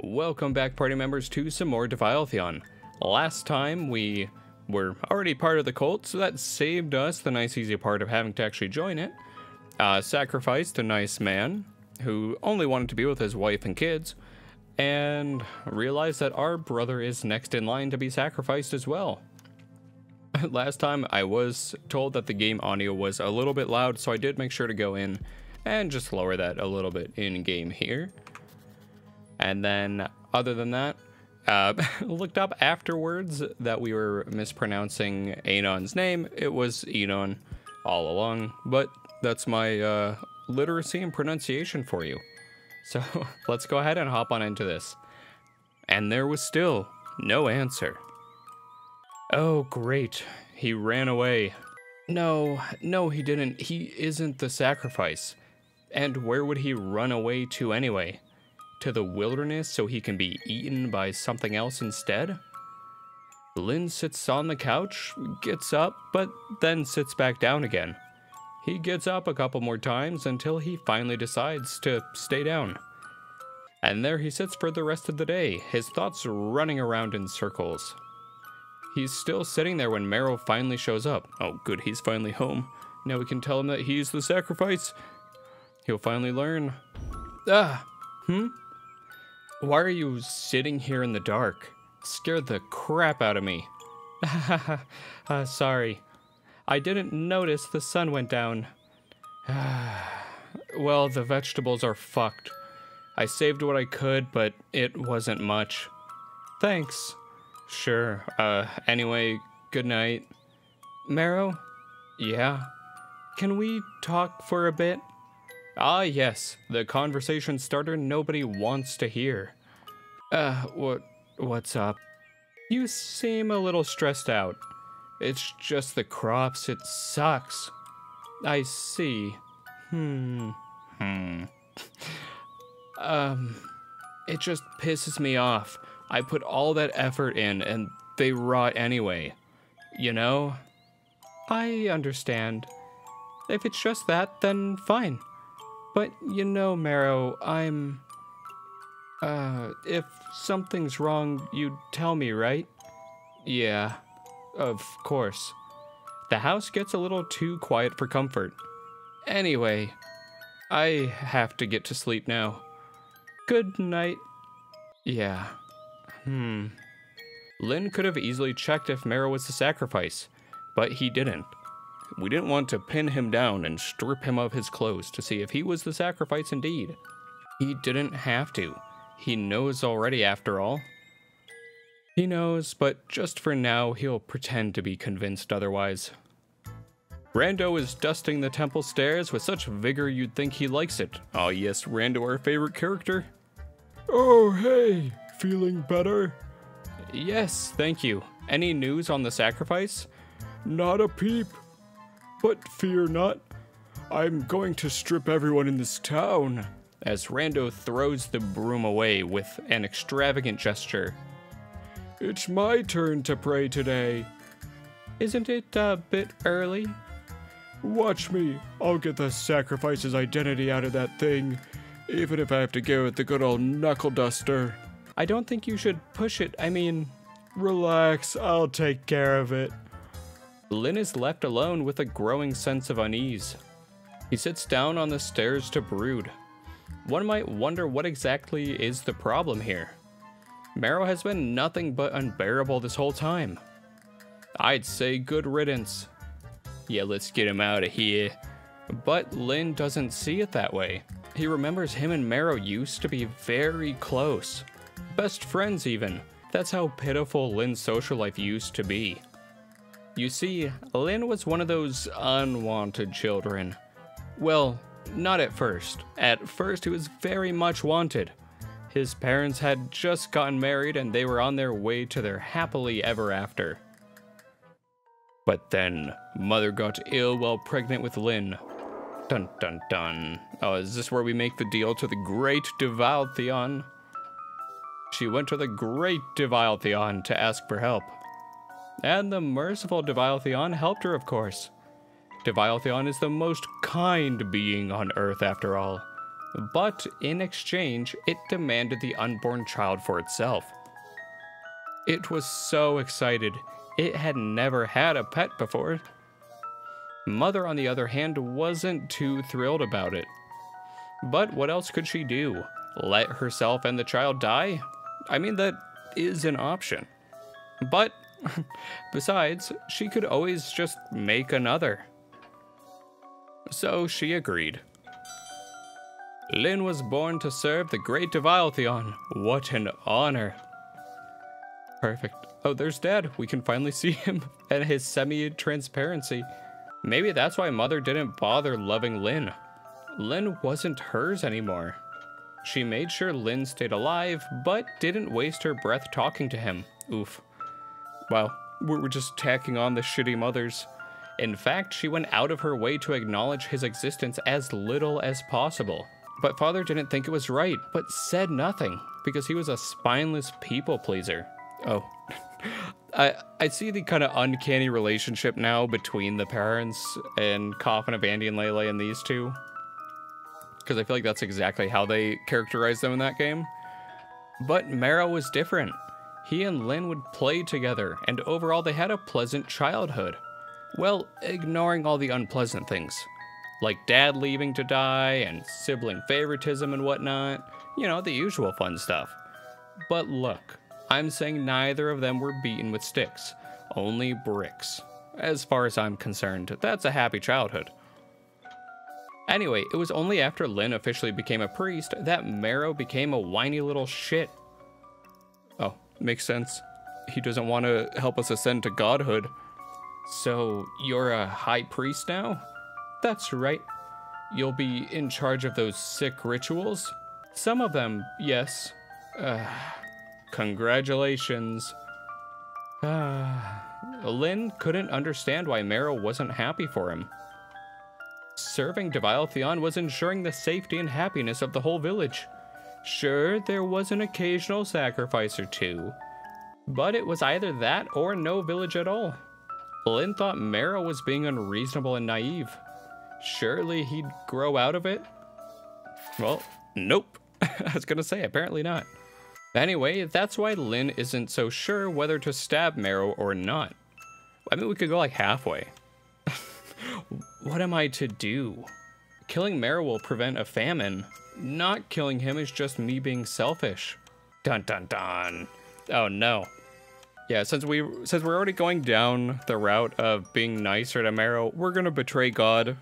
Welcome back, party members, to some more Divilethion. Last time we were already part of the cult, so that saved us the nice easy part of having to actually join it. Sacrificed a nice man who only wanted to be with his wife and kids, and realized that our brother is next in line to be sacrificed as well. Last time I was told that the game audio was a little bit loud, so I did make sure to go in and just lower that a little bit in game here. And then, other than that, looked up afterwards that we were mispronouncing Anon's name. It was Enon all along, but that's my literacy and pronunciation for you. So let's go ahead and hop on into this. And there was still no answer. Oh, great. He ran away. No, he didn't. He isn't the sacrifice. And where would he run away to anyway? To the wilderness so he can be eaten by something else instead? Lynn sits on the couch, gets up, but then sits back down again. He gets up a couple more times until he finally decides to stay down. And there he sits for the rest of the day, his thoughts running around in circles. He's still sitting there when Marrow finally shows up. Oh good, he's finally home. Now we can tell him that he's the sacrifice. He'll finally learn. Why are you sitting here in the dark? Scared the crap out of me. Sorry. I didn't notice the sun went down. Well, the vegetables are fucked. I saved what I could, but it wasn't much. Thanks. Sure. Anyway, good night. Marrow? Yeah? Can we talk for a bit? Ah, yes. The conversation starter nobody wants to hear. What's up? You seem a little stressed out. It's just the crops, it sucks. I see. It just pisses me off. I put all that effort in and they rot anyway. You know? I understand. If it's just that, then fine. But you know, Marrow, if something's wrong, you'd tell me, right? Yeah, of course. The house gets a little too quiet for comfort. Anyway, I have to get to sleep now. Good night. Yeah. Lynn could have easily checked if Marrow was the sacrifice, but he didn't. We didn't want to pin him down and strip him of his clothes to see if he was the sacrifice indeed. He didn't have to. He knows already, after all. He knows, but just for now, he'll pretend to be convinced otherwise. Rando is dusting the temple stairs with such vigor you'd think he likes it. Oh yes, Rando, our favorite character. Oh, hey, feeling better? Yes, thank you. Any news on the sacrifice? Not a peep. But fear not, I'm going to strip everyone in this town. As Rando throws the broom away with an extravagant gesture. It's my turn to pray today. Isn't it a bit early? Watch me, I'll get the sacrifice's identity out of that thing, even if I have to go with the good old knuckle duster. I don't think you should push it, Relax, I'll take care of it. Lynn is left alone with a growing sense of unease. He sits down on the stairs to brood. One might wonder what exactly is the problem here. Marrow has been nothing but unbearable this whole time. I'd say good riddance. Yeah, let's get him out of here. But Lynn doesn't see it that way. He remembers him and Marrow used to be very close. Best friends even. That's how pitiful Lynn's social life used to be. You see, Lynn was one of those unwanted children. Well, not at first. At first, he was very much wanted. His parents had just gotten married and they were on their way to their happily ever after. But then, Mother got ill while pregnant with Lynn. Dun dun dun. Oh, is this where we make the deal to the great Divilethion? She went to the great Divilethion to ask for help. And the merciful Divilethion helped her, of course. Divilethion is the most kind being on Earth, after all. but in exchange, it demanded the unborn child for itself. It was so excited. It had never had a pet before. Mother, on the other hand, wasn't too thrilled about it. But what else could she do? Let herself and the child die? I mean, that is an option. But besides, she could always just make another. So she agreed. Lyn was born to serve the great Divilethion. What an honor. Perfect. Oh, there's Dad. We can finally see him and his semi-transparency. Maybe that's why Mother didn't bother loving Lyn. Lyn wasn't hers anymore. She made sure Lyn stayed alive, but didn't waste her breath talking to him. Oof. Wow, we're just tacking on the shitty mothers. In fact, she went out of her way to acknowledge his existence as little as possible. But Father didn't think it was right, but said nothing, because he was a spineless people pleaser. Oh. I see the kind of uncanny relationship now between the parents and Coffin of Andy and Lele and these two. Because I feel like that's exactly how they characterize them in that game. But Marrow was different. He and Lyn would play together, and overall they had a pleasant childhood. Well, ignoring all the unpleasant things. Like Dad leaving to die, and sibling favoritism and whatnot. You know, the usual fun stuff. But look, I'm saying neither of them were beaten with sticks. Only bricks. As far as I'm concerned, that's a happy childhood. Anyway, it was only after Lyn officially became a priest that Marrow became a whiny little shit. Oh, makes sense. He doesn't want to help us ascend to godhood. So, you're a high priest now? That's right. You'll be in charge of those sick rituals? Some of them, yes. Congratulations. Lyn couldn't understand why Marrow wasn't happy for him. Serving Divilethion was ensuring the safety and happiness of the whole village. Sure, there was an occasional sacrifice or two, but it was either that or no village at all. Lyn thought Marrow was being unreasonable and naive. Surely he'd grow out of it? Well, nope. I was gonna say, apparently not. Anyway, that's why Lyn isn't so sure whether to stab Marrow or not. I mean, we could go like halfway. What am I to do? Killing Marrow will prevent a famine. Not killing him is just me being selfish. Dun dun dun. Oh no. Yeah, since we're already going down the route of being nicer to Marrow, we're gonna betray God.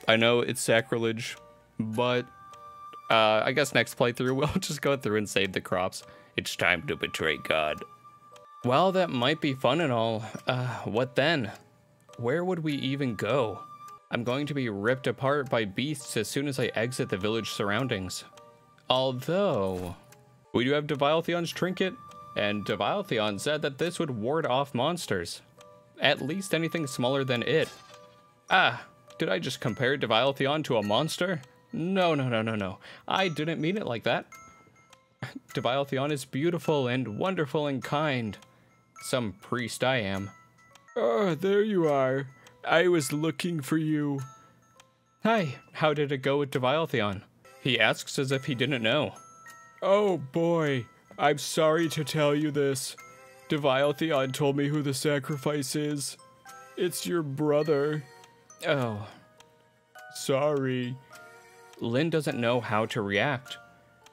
I know it's sacrilege, but I guess next playthrough we'll just go through and save the crops. It's time to betray God. Well, that might be fun and all. What then? Where would we even go? I'm going to be ripped apart by beasts as soon as I exit the village surroundings. Although, we do have Divilethion's trinket, and Divilethion said that this would ward off monsters. At least anything smaller than it. Ah, did I just compare Divilethion to a monster? No. I didn't mean it like that. Divilethion is beautiful and wonderful and kind. Some priest I am. Oh, there you are. I was looking for you. Hi, how did it go with Divilethion? He asks as if he didn't know. Oh boy, I'm sorry to tell you this. Divilethion told me who the sacrifice is. It's your brother. Oh. Sorry. Lyn doesn't know how to react.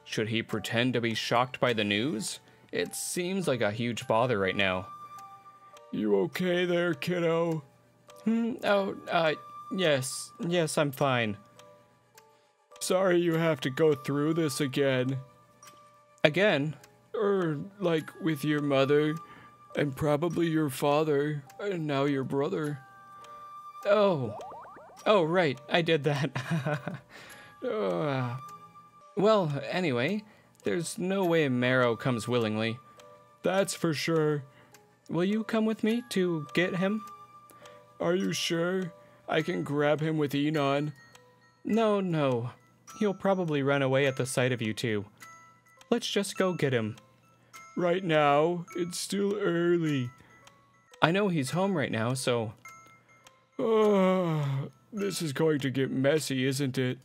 Should he pretend to be shocked by the news? It seems like a huge bother right now. You okay there, kiddo? Yes, I'm fine. Sorry you have to go through this again. Again? Like with your mother, and probably your father, and now your brother. Oh, right, I did that. Well, anyway, there's no way Marrow comes willingly. That's for sure. Will you come with me to get him? Are you sure? I can grab him with Enon. No. He'll probably run away at the sight of you two. Let's just go get him. Right now? It's still early. I know he's home right now, so... Oh, this is going to get messy, isn't it?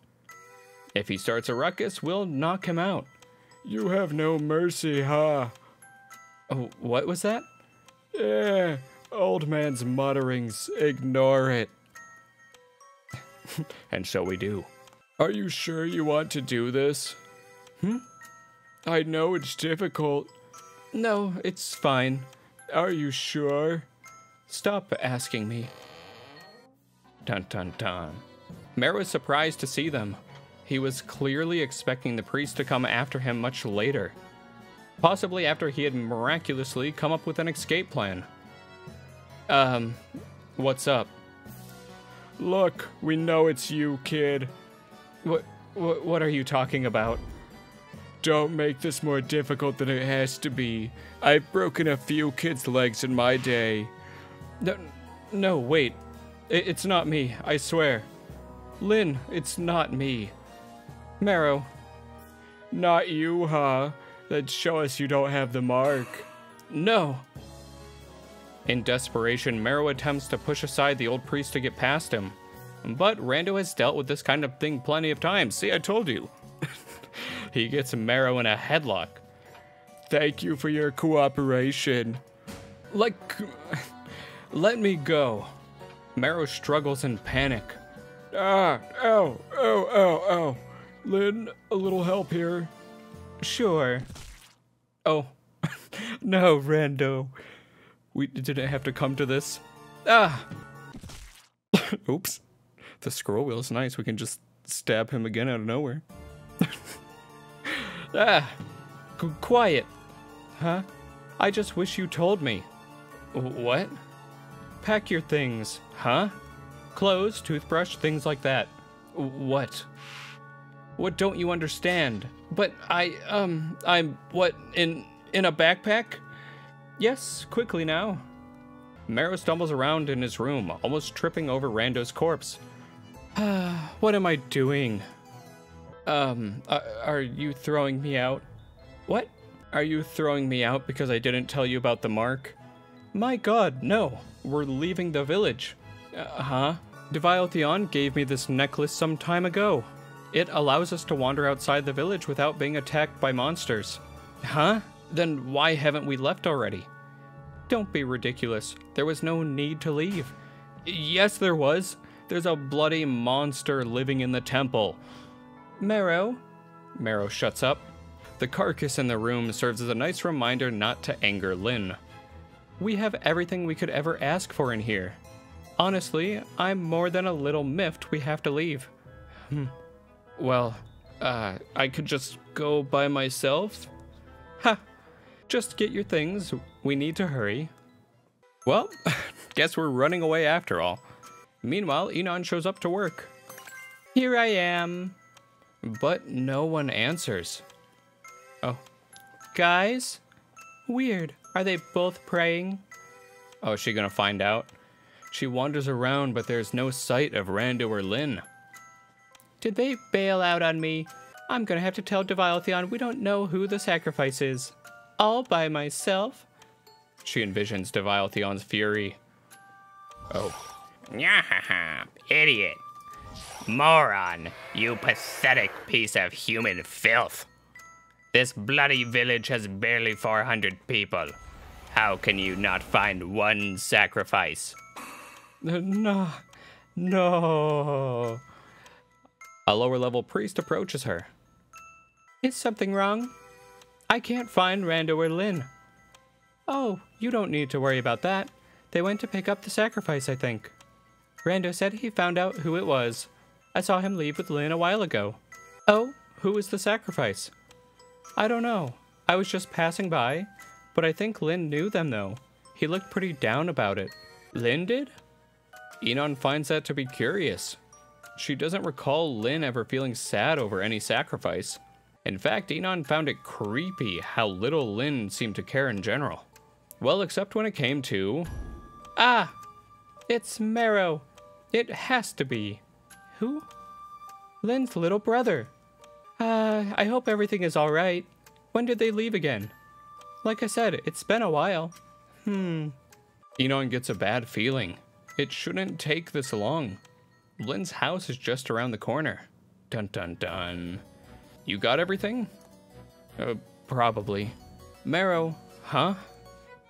If he starts a ruckus, we'll knock him out. You have no mercy, huh? Oh, what was that? Old man's mutterings. Ignore it. And so we do. Are you sure you want to do this? I know it's difficult. No, it's fine. Are you sure? Stop asking me. Dun dun dun. Marrow was surprised to see them. He was clearly expecting the priest to come after him much later. Possibly after he had miraculously come up with an escape plan. What's up? Look, we know it's you, kid. What are you talking about? Don't make this more difficult than it has to be. I've broken a few kids' legs in my day. No, wait. It's not me, I swear. Lynn, it's not me. Marrow. Not you, huh? Then show us you don't have the mark. No. In desperation, Marrow attempts to push aside the old priest to get past him. But Rando has dealt with this kind of thing plenty of times. See, I told you. He gets Marrow in a headlock. Thank you for your cooperation. Let me go. Marrow struggles in panic. Ow. Lynn, a little help here. Sure. Oh, no, Rando. We didn't have to come to this. Oops. The scroll wheel's nice. We can just stab him again out of nowhere. Quiet. Huh? I just wish you told me. What? Pack your things. Huh? Clothes, toothbrush, things like that. What? What don't you understand? But I'm what, in a backpack? Yes, quickly now. Marrow stumbles around in his room, almost tripping over Rando's corpse. What am I doing? Are you throwing me out? What? Are you throwing me out because I didn't tell you about the mark? My god, no. We're leaving the village. Huh? Divilethion gave me this necklace some time ago. It allows us to wander outside the village without being attacked by monsters. Huh? Then why haven't we left already? Don't be ridiculous. There was no need to leave. Yes, there was. There's a bloody monster living in the temple. Marrow? Marrow shuts up. The carcass in the room serves as a nice reminder not to anger Lynn. We have everything we could ever ask for in here. Honestly, I'm more than a little miffed we have to leave. Well, I could just go by myself? Ha! Just get your things. We need to hurry. Well, guess we're running away after all. Meanwhile, Enon shows up to work. Here I am. But no one answers. Oh. Guys? Weird. Are they both praying? Oh, is she gonna find out? She wanders around, but there's no sight of Rando or Lynn. Did they bail out on me? I'm gonna have to tell Divilethion we don't know who the sacrifice is. All by myself? She envisions Divilethion's fury. Oh. Nyahaha, idiot. Moron, you pathetic piece of human filth. This bloody village has barely 400 people. How can you not find one sacrifice? No. A lower level priest approaches her. Is something wrong? I can't find Rando or Lynn. Oh, you don't need to worry about that. They went to pick up the sacrifice, I think. Rando said he found out who it was. I saw him leave with Lynn a while ago. Oh, who was the sacrifice? I don't know. I was just passing by, but I think Lynn knew them though. He looked pretty down about it. Lynn did? Enon finds that to be curious. She doesn't recall Lynn ever feeling sad over any sacrifice. In fact, Enon found it creepy how little Lynn seemed to care in general. Well, except when it came to... Ah! It's Marrow. It has to be. Who? Lynn's little brother. I hope everything is all right. When did they leave again? Like I said, it's been a while. Enon gets a bad feeling. It shouldn't take this long. Lynn's house is just around the corner. Dun dun dun. You got everything? Probably. Marrow, huh?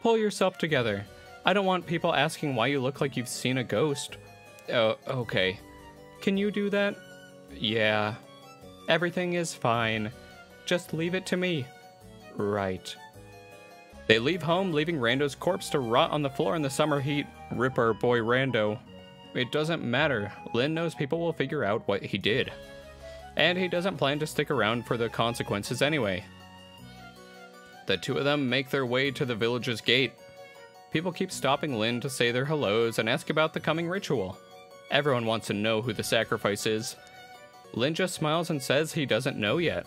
Pull yourself together. I don't want people asking why you look like you've seen a ghost. Oh, okay. Can you do that? Yeah. Everything is fine. Just leave it to me. Right. They leave home, leaving Rando's corpse to rot on the floor in the summer heat. Rip our boy Rando. It doesn't matter. Lynn knows people will figure out what he did. And he doesn't plan to stick around for the consequences anyway. The two of them make their way to the village's gate. People keep stopping Lynn to say their hellos and ask about the coming ritual. Everyone wants to know who the sacrifice is. Lynn just smiles and says he doesn't know yet.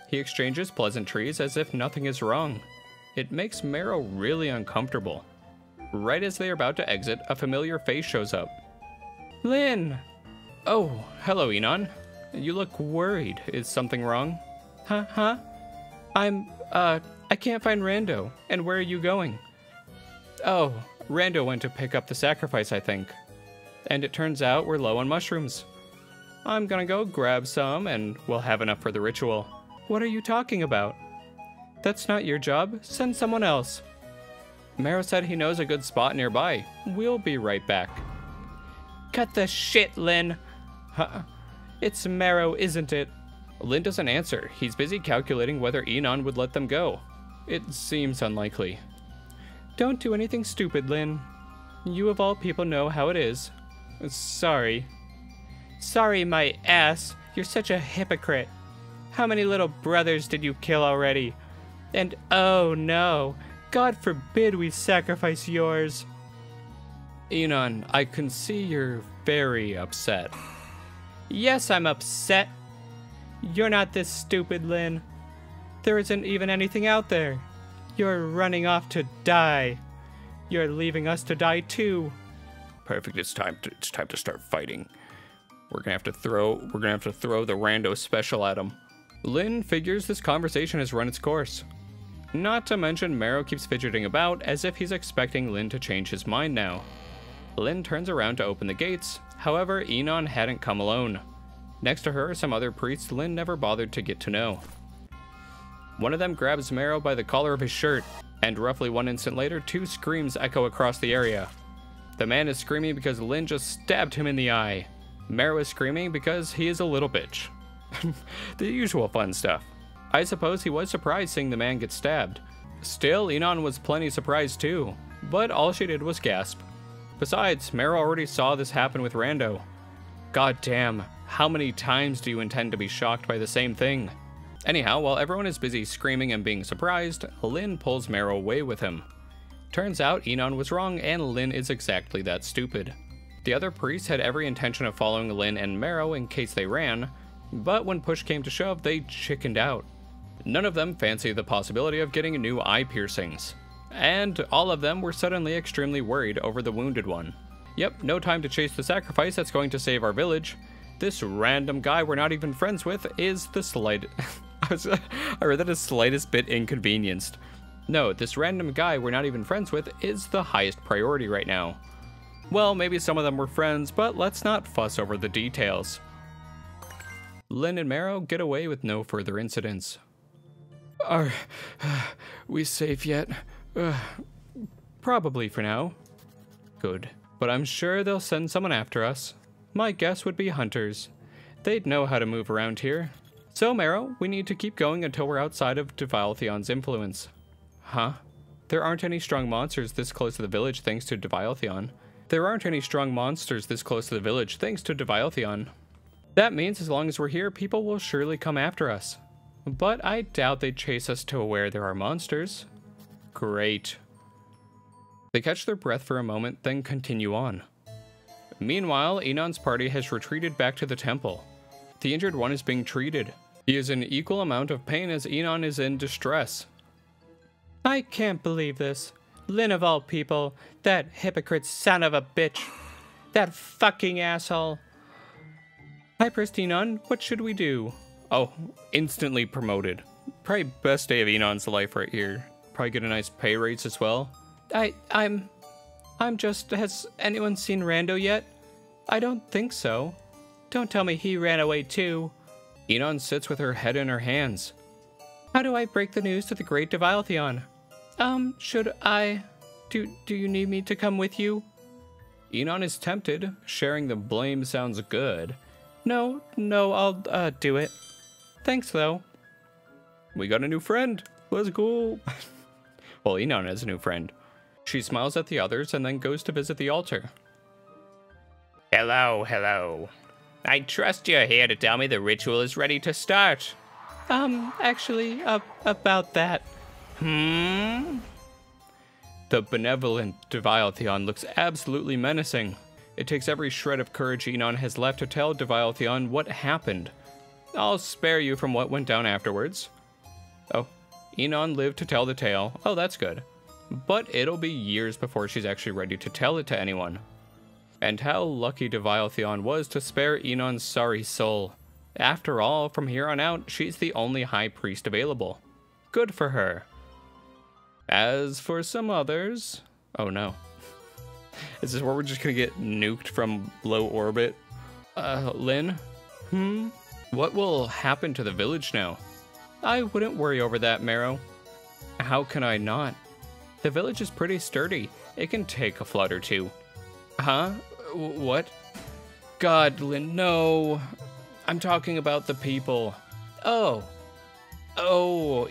He exchanges pleasantries as if nothing is wrong. It makes Marrow really uncomfortable. Right as they are about to exit, a familiar face shows up. Lynn! Oh, hello, Enon. You look worried. Is something wrong? Huh? I can't find Rando. And where are you going? Oh, Rando went to pick up the sacrifice, I think. And it turns out we're low on mushrooms. I'm gonna go grab some and we'll have enough for the ritual. What are you talking about? That's not your job. Send someone else. Marrow said he knows a good spot nearby. We'll be right back. Cut the shit, Lynn. Huh? It's Marrow, isn't it? Lynn doesn't answer. He's busy calculating whether Enon would let them go. It seems unlikely. Don't do anything stupid, Lynn. You of all people know how it is. Sorry. Sorry, my ass. You're such a hypocrite. How many little brothers did you kill already? And oh no, God forbid we sacrifice yours. Enon, I can see you're very upset. Yes, I'm upset. You're not this stupid, Lynn. There isn't even anything out there. You're running off to die. You're leaving us to die too. Perfect. It's time to start fighting. We're gonna have to throw the Rando special at him. Lynn figures this conversation has run its course. Not to mention Marrow keeps fidgeting about as if he's expecting Lynn to change his mind now. Lynn turns around to open the gates. However, Enon hadn't come alone. Next to her are some other priests Lynn never bothered to get to know. One of them grabs Marrow by the collar of his shirt, and roughly 1 instant later, 2 screams echo across the area. The man is screaming because Lynn just stabbed him in the eye. Marrow is screaming because he is a little bitch. The usual fun stuff. I suppose he was surprised seeing the man get stabbed. Still, Enon was plenty surprised too, but all she did was gasp. Besides, Marrow already saw this happen with Rando. God damn, how many times do you intend to be shocked by the same thing? Anyhow, while everyone is busy screaming and being surprised, Lynn pulls Marrow away with him. Turns out Enon was wrong and Lynn is exactly that stupid. The other priests had every intention of following Lynn and Marrow in case they ran, but when push came to shove, they chickened out. None of them fancied the possibility of getting new eye piercings. And all of them were suddenly extremely worried over the wounded one. Yep, no time to chase the sacrifice that's going to save our village. This random guy we're not even friends with is the I read that as slightest bit inconvenienced. No, this random guy we're not even friends with is the highest priority right now. Well, maybe some of them were friends, but let's not fuss over the details. Lynn and Marrow get away with no further incidents. Are we safe yet? Probably for now. Good. But I'm sure they'll send someone after us. My guess would be hunters. They'd know how to move around here. So, Marrow, we need to keep going until we're outside of Divilethion's influence. Huh? There aren't any strong monsters this close to the village thanks to Divilethion. That means as long as we're here, people will surely come after us. But I doubt they'd chase us to where there are monsters. Great. They catch their breath for a moment, then continue on. Meanwhile, Enon's party has retreated back to the temple. The injured one is being treated. He is in equal amount of pain as Enon is in distress. I can't believe this. Lynn of all people, that hypocrite son of a bitch. That fucking asshole. Hi, Enon, what should we do? Oh, instantly promoted. Probably best day of Enon's life right here. Probably get a nice pay raise as well. I'm just, has anyone seen Rando yet? I don't think so. Don't tell me he ran away too. Enon sits with her head in her hands. How do I break the news to the great Divilethion? Should I... Do you need me to come with you? Enon is tempted. Sharing the blame sounds good. No, I'll do it. Thanks, though. We got a new friend. Let's go. Well, Enon has a new friend. She smiles at the others and then goes to visit the altar. Hello. I trust you're here to tell me the ritual is ready to start. Actually, about that. The benevolent Divilethion looks absolutely menacing. It takes every shred of courage Enon has left to tell Divilethion what happened. I'll spare you from what went down afterwards. Oh, Enon lived to tell the tale. Oh, that's good. But it'll be years before she's actually ready to tell it to anyone. And how lucky Divilethion was to spare Enon's sorry soul. After all, from here on out, she's the only high priest available. Good for her. As for some others... Oh no. Is this where we're just gonna get nuked from low orbit? Lynn? What will happen to the village now? I wouldn't worry over that, Marrow. How can I not? The village is pretty sturdy. It can take a flood or two. Huh? What? God, Lynn, no. I'm talking about the people. Oh,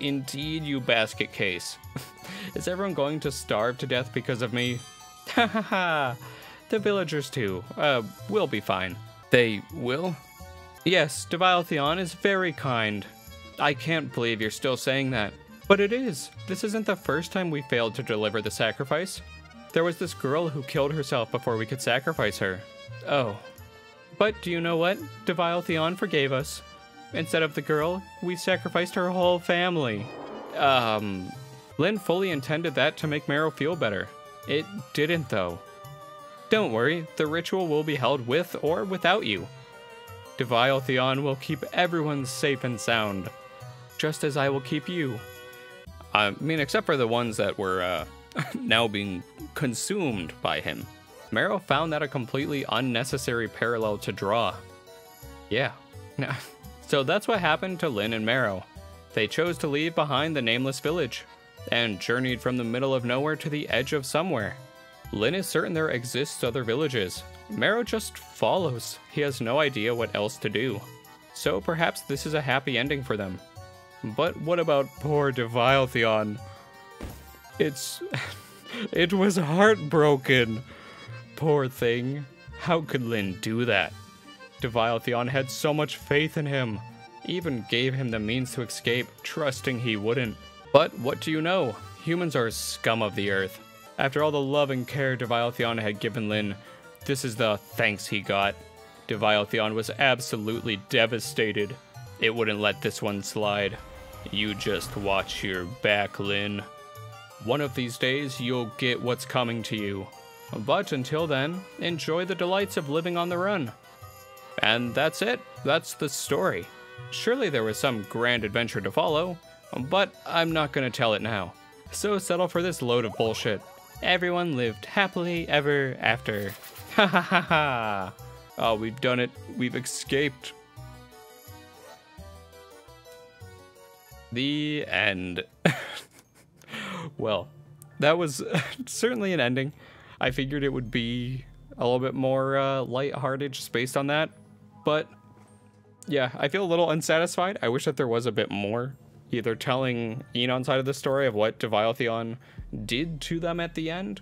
indeed, you basket case. Is everyone going to starve to death because of me? Ha ha ha. The villagers too. Will be fine. They will? Yes, Divilethion is very kind. I can't believe you're still saying that. But it is. This isn't the first time we failed to deliver the sacrifice. There was this girl who killed herself before we could sacrifice her. Oh. But do you know what? Divilethion forgave us. Instead of the girl, we sacrificed her whole family. Lynn fully intended that to make Marrow feel better. It didn't, though. Don't worry, the ritual will be held with or without you. Divilethion will keep everyone safe and sound, just as I will keep you. I mean, except for the ones that were now being consumed by him. Marrow found that a completely unnecessary parallel to draw. Yeah. So that's what happened to Lynn and Marrow. They chose to leave behind the nameless village and journeyed from the middle of nowhere to the edge of somewhere. Lynn is certain there exists other villages. Marrow just follows. He has no idea what else to do. So perhaps this is a happy ending for them. But what about poor Divilethion? It was heartbroken. Poor thing. How could Lynn do that? Divilethion had so much faith in him. Even gave him the means to escape, trusting he wouldn't. But what do you know? Humans are scum of the earth. After all the love and care Divilethion had given Lynn, this is the thanks he got. Divilethion was absolutely devastated. It wouldn't let this one slide. You just watch your back, Lynn. One of these days, you'll get what's coming to you. But until then, enjoy the delights of living on the run. And that's it. That's the story. Surely there was some grand adventure to follow, but I'm not going to tell it now. So settle for this load of bullshit. Everyone lived happily ever after. Ha ha ha ha. Oh, we've done it. We've escaped. The end. Well, that was certainly an ending. I figured it would be a little bit more lighthearted just based on that. But yeah, I feel a little unsatisfied. I wish that there was a bit more. Either telling Enon's side of the story of what Divilethion did to them at the end,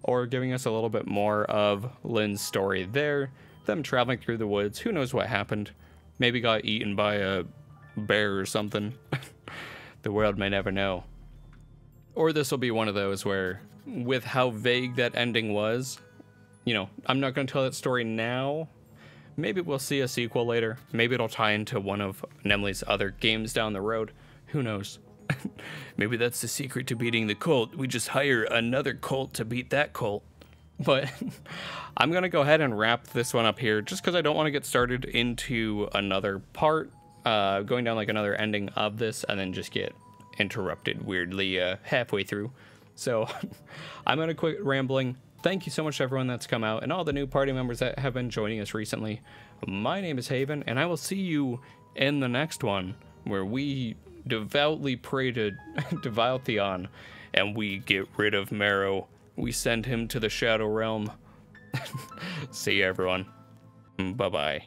or giving us a little bit more of Lynn's story there, them traveling through the woods. Who knows what happened? Maybe got eaten by a bear or something. The world may never know. Or this will be one of those where, with how vague that ending was, you know, I'm not going to tell that story now. Maybe we'll see a sequel later. Maybe it'll tie into one of Nemli's other games down the road. Who knows? Maybe that's the secret to beating the cult. We just hire another cult to beat that cult. But I'm going to go ahead and wrap this one up here just because I don't want to get started into another part, going down like another ending of this and then just get interrupted weirdly halfway through. So I'm going to quit rambling. thank you so much to everyone that's come out and all the new party members that have been joining us recently. My name is Haven, and I will see you in the next one, where we devoutly pray to Divilethion, and we get rid of Marrow. We send him to the Shadow Realm. See you, everyone. Bye-bye.